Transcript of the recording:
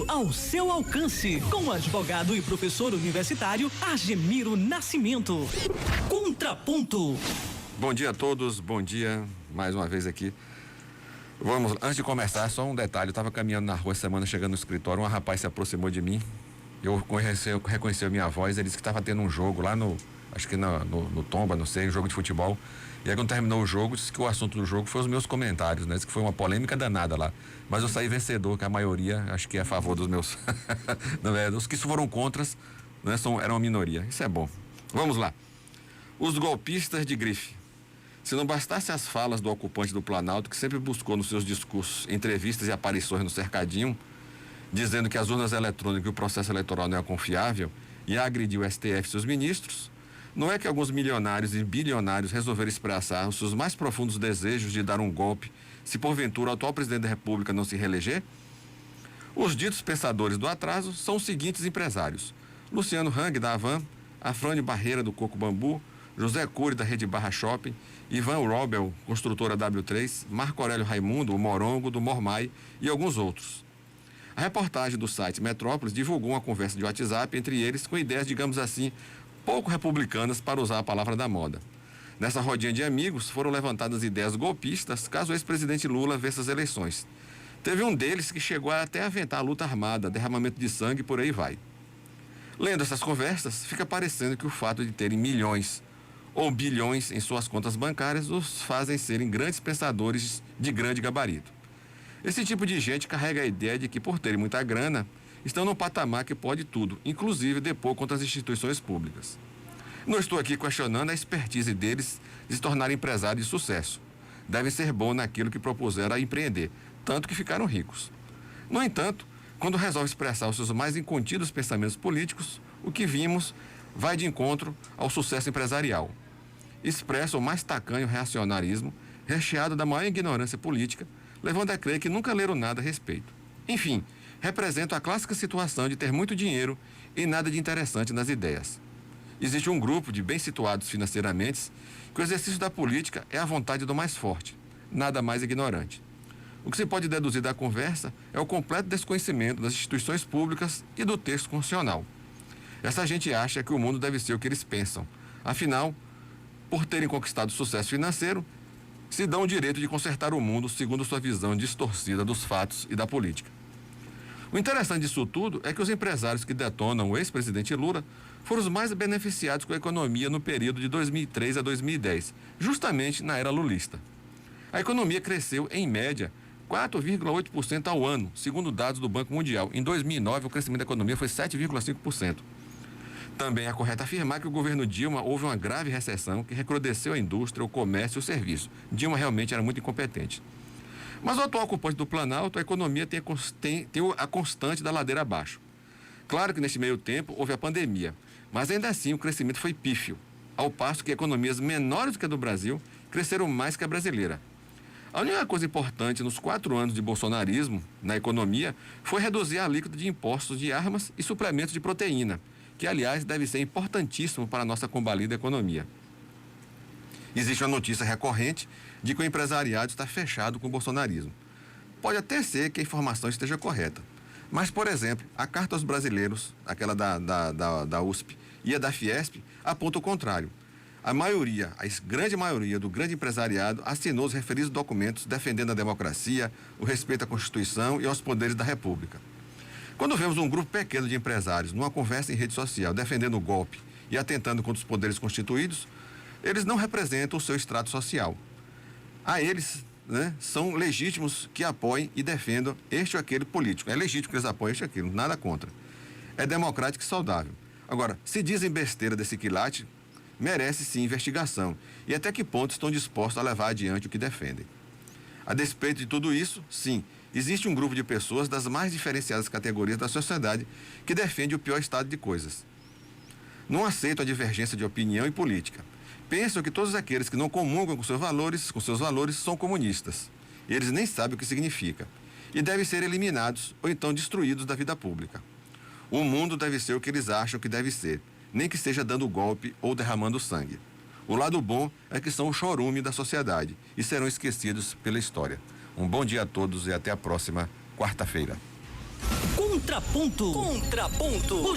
ao seu alcance, com o advogado e professor universitário Argemiro Nascimento. Contraponto. Bom dia a todos, bom dia, mais uma vez aqui. Vamos, antes de começar, só um detalhe, eu estava caminhando na rua essa semana, chegando no escritório, um rapaz se aproximou de mim, eu reconheci a minha voz, ele disse que estava tendo um jogo lá acho que no Tomba, não sei, um jogo de futebol. E aí quando terminou o jogo, disse que o assunto do jogo foi os meus comentários, né? Disse que foi uma polêmica danada lá. Mas eu saí vencedor, que a maioria acho que é a favor dos meus. Não é? Os que foram contras, né, eram a minoria. Isso é bom. Vamos lá. Os golpistas de grife. Se não bastasse as falas do ocupante do Planalto, que sempre buscou nos seus discursos, entrevistas e aparições no cercadinho, dizendo que as urnas eletrônicas e o processo eleitoral não é confiável, e agrediu o STF e seus ministros, não é que alguns milionários e bilionários resolveram expressar os seus mais profundos desejos de dar um golpe se porventura o atual presidente da República não se reeleger? Os ditos pensadores do atraso são os seguintes empresários: Luciano Hang, da Havan, Afrânio Barreira, do Coco Bambu, José Cury, da Rede Barra Shopping, Ivan Robel, construtora W3, Marco Aurélio Raimundo, o Morongo, do Mormai e alguns outros. A reportagem do site Metrópolis divulgou uma conversa de WhatsApp entre eles com ideias, digamos assim, pouco republicanas, para usar a palavra da moda. Nessa rodinha de amigos foram levantadas ideias golpistas caso o ex-presidente Lula vença as eleições. Teve um deles que chegou até a aventar a luta armada, derramamento de sangue e por aí vai. Lendo essas conversas, fica parecendo que o fato de terem milhões ou bilhões em suas contas bancárias os fazem serem grandes pensadores de grande gabarito. Esse tipo de gente carrega a ideia de que, por terem muita grana, estão num patamar que pode tudo, inclusive depor contra as instituições públicas. Não estou aqui questionando a expertise deles de se tornarem empresários de sucesso. Devem ser bons naquilo que propuseram a empreender, tanto que ficaram ricos. No entanto, quando resolve expressar os seus mais incontidos pensamentos políticos, o que vimos vai de encontro ao sucesso empresarial. Expressa o mais tacanho reacionarismo, recheado da maior ignorância política, levando a crer que nunca leram nada a respeito. Enfim, representam a clássica situação de ter muito dinheiro e nada de interessante nas ideias. Existe um grupo de bem situados financeiramente que o exercício da política é a vontade do mais forte, nada mais ignorante. O que se pode deduzir da conversa é o completo desconhecimento das instituições públicas e do texto constitucional. Essa gente acha que o mundo deve ser o que eles pensam. Afinal, por terem conquistado sucesso financeiro, se dão o direito de consertar o mundo segundo sua visão distorcida dos fatos e da política. O interessante disso tudo é que os empresários que detonam o ex-presidente Lula foram os mais beneficiados com a economia no período de 2003 a 2010, justamente na era lulista. A economia cresceu, em média, 4,8% ao ano, segundo dados do Banco Mundial. Em 2009, o crescimento da economia foi 7,5%. Também é correto afirmar que o governo Dilma houve uma grave recessão que recrudesceu a indústria, o comércio e o serviço. Dilma realmente era muito incompetente. Mas o atual ocupante do Planalto, a economia tem a constante da ladeira abaixo. Claro que neste meio tempo houve a pandemia, mas ainda assim o crescimento foi pífio, ao passo que economias menores do que a do Brasil cresceram mais que a brasileira. A única coisa importante nos 4 anos de bolsonarismo na economia foi reduzir a alíquota de impostos de armas e suplementos de proteína, que, aliás, deve ser importantíssimo para a nossa combalida economia. Existe uma notícia recorrente de que o empresariado está fechado com o bolsonarismo. Pode até ser que a informação esteja correta, mas, por exemplo, a Carta aos Brasileiros, aquela da USP, e a da Fiesp, aponta o contrário. A grande maioria do grande empresariado assinou os referidos documentos defendendo a democracia, o respeito à Constituição e aos poderes da República. Quando vemos um grupo pequeno de empresários numa conversa em rede social defendendo o golpe e atentando contra os poderes constituídos, eles não representam o seu extrato social. A eles, são legítimos que apoiem e defendam este ou aquele político. É legítimo que eles apoiem este ou aquilo, nada contra. É democrático e saudável. Agora, se dizem besteira desse quilate, merece sim investigação. E até que ponto estão dispostos a levar adiante o que defendem. A despeito de tudo isso, sim, existe um grupo de pessoas das mais diferenciadas categorias da sociedade que defende o pior estado de coisas. Não aceitam a divergência de opinião e política. Pensam que todos aqueles que não comungam com seus valores são comunistas. Eles nem sabem o que significa. E devem ser eliminados ou então destruídos da vida pública. O mundo deve ser o que eles acham que deve ser, nem que seja dando golpe ou derramando sangue. O lado bom é que são o chorume da sociedade e serão esquecidos pela história. Um bom dia a todos e até a próxima quarta-feira. Contraponto. O